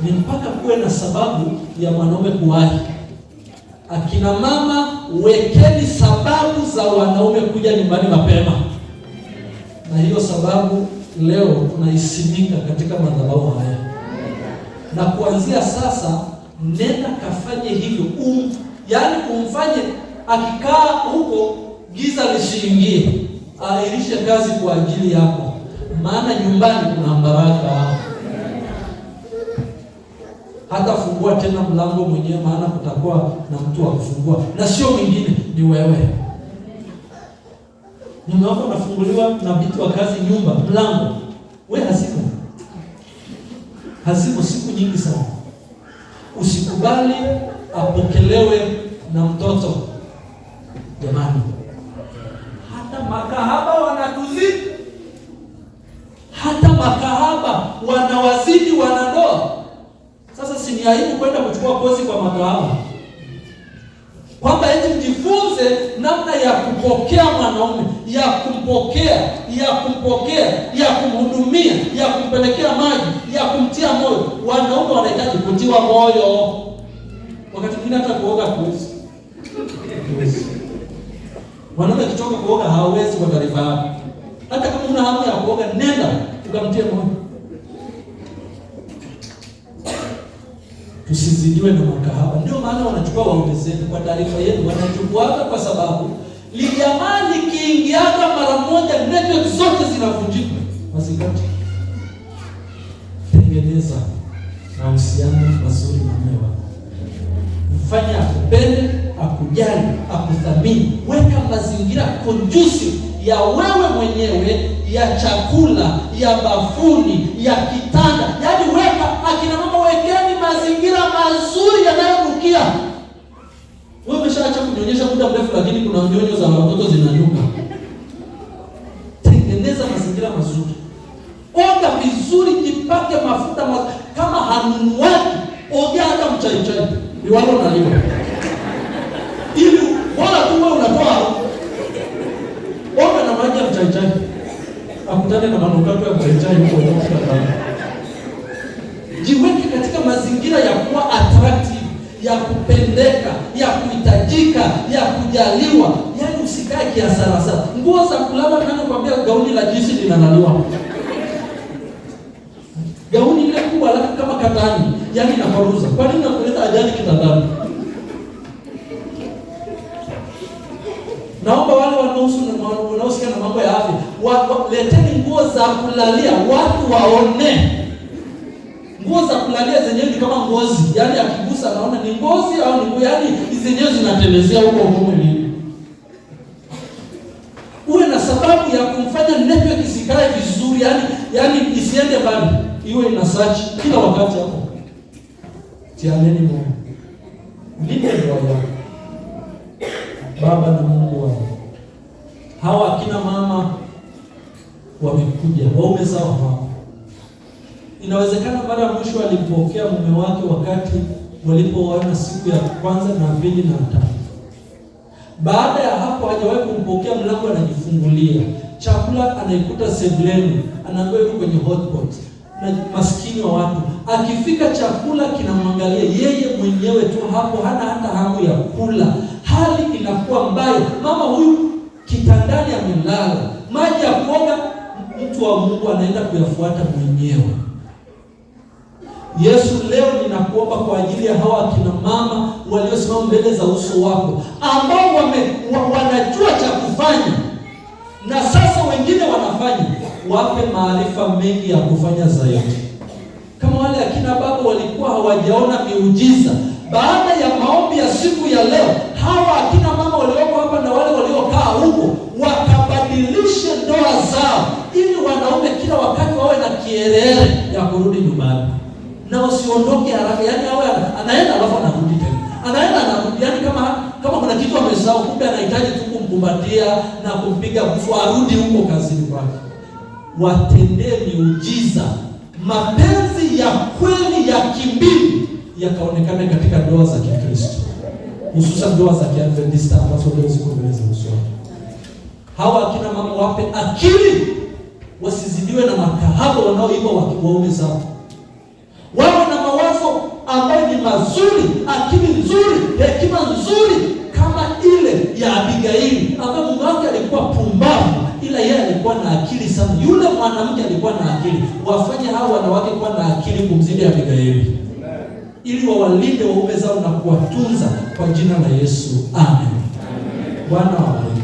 ni mpaka kuwe na sababu ya mwanaume kuwahi. Akina mama, wekeni sababu za wanaume kuja nyumbani mapema. Na hiyo sababu leo tunaisimika katika madhabahu haya. Na kuanzia sasa nenda kafanye hivyo. Yaani umfanye akikaa huko giza lisiingie. Airishe kazi kwa ajili yako. Maana nyumbani kuna baraka. Hata fungua tena mlango mwenyewe, maana kutakuwa na mtu wa kufungua. Na sio mwingine, ni wewe. Mume wako anafunguliwa na vitu wa kazi nyumba, mlango. Wewe hazipo siku nyingi sana. Usikubali apokelewe na mtoto. Jamani. Hata makahaba wanatuzidi. Hata makahaba wanawazidi wanandoa. Sasa si ni aibu kwenda kuchukua kozi kwa makahaba? Kwamba eti mjifunze namna ya kupokea mwanaume, ya kumpokea, ya kumhudumia, ya kumpelekea maji, ya kumtia moyo. Wanaume wanahitaji kutiwa moyo. Wakati mwingine hata kuoga kuhusu. Wanaume kichoka kuoga hawezi kwa taarifa yako. Hata kama una hamu ya kuoga, nenda ukamtie moyo. Tusizidiwe na makahaba. Ndio maana wanachukua waume zetu. Kwa taarifa yenu, wanachukua kwa sababu lijamaa likiingiaga mara moja network zote zinavunjika. Masikati. Tengeneza mahusiano mazuri na mume wako. Mfanye akupende, akujali, akuthamini. Weka mazingira conducive ya wewe mwenyewe, ya chakula, ya bafuni, ya kitanda. Yaani weka, akina mama wekeni mazingira mazuri yanayonukia. Wewe umeshaacha kunyonyesha muda mrefu, lakini kuna nyonyo za watoto zinanuka. Tengeneza mazingira mazuri. Oga vizuri, jipake mafuta kama hanunuaji. Oga hata mchai. Ni walo na leo. Ili wala tu wewe unatoa. Oga na maji ya mchai. Akutane na manukato ya mchai huko ndani. Jiweke katika mazingira ya kuwa attractive, ya kupendeka, ya kuhitajika, ya kujaliwa. Yaani usikae kiasara. Nguo za kulala nani kwambia gauni la jinsi linanaliwa. Gauni ile kubwa alafu kama katani, yaani inaparuza. Kwa nini nakuleta ajali kitandani? Naomba wale wanaohusika na mambo ya afya, leteni nguo za kulalia, watu waone. Nguo za kulalia zenyewe ni kama ngozi, yaani akigusa anaona ni ngozi au ni nguo, yaani zenyewe zinatelezea huko mwilini. Uwe na sababu ya kumfanya network isikae vizuri, yaani isiende mbali. Iwe ina search kila wakati hapo. Tianeni Mungu. Linde ndoa yako. Baba na Mungu wao. Hawa akina mama wamekuja, waume zao hapo. Inawezekana mara ya mwisho alimpokea mume wake wakati walipoana siku ya kwanza na pili na tatu. Baada ya hapo hajawahi kumpokea, mlango anajifungulia. Chakula anaikuta sebuleni, anaambiwa yuko kwenye hotpot. Na maskini wa watu, akifika chakula kinamwangalia yeye mwenyewe tu hapo, hana hata hamu ya kula. Hali inakuwa mbaya. Mama huyu kitandani amelala. Maji ya kuoga, mtu wa Mungu anaenda kuyafuata mwenyewe. Yesu, leo ninakuomba kwa ajili ya hawa akina mama waliosimama mbele za uso wako, ambao wanajua cha kufanya na sasa wengine wanafanya. Wape maarifa mengi ya kufanya zaidi. Kama wale akina baba walikuwa hawajaona miujiza, baada ya maombi ya siku ya leo, hawa akina mama walioko hapa na wale waliokaa huko wakabadilishe ndoa zao, ili wanaume kila wakati wawe na kielele ya kurudi nyumbani. Na usiondoke haraka, yaani awe anaenda alafu anarudi tena. Anaenda anarudi, yaani kama kuna kitu amesahau, kumbe anahitaji tu kumkumbatia na kumpiga busu arudi huko kazini kwake. Watendee miujiza. Mapenzi ya kweli ya kimbili yakaonekana katika ndoa za Kikristo, hususan ndoa za Kiadventista ambazo leo ziko mbele za uso. Hawa akina mama wape akili, wasizidiwe na makahaba wanaoiba waume zao. Wawe na mawazo ambayo ni mazuri, akili nzuri, hekima nzuri kama ile ya Abigaili, ambaye mume wake alikuwa pumbavu, ila yeye alikuwa na akili sana. Yule mwanamke alikuwa na akili. Wafanye hao wanawake kuwa na akili kumzidi Abigaili, ili wawalinde waume zao na kuwatunza kwa jina la Yesu. Amen. Bwana wabariki.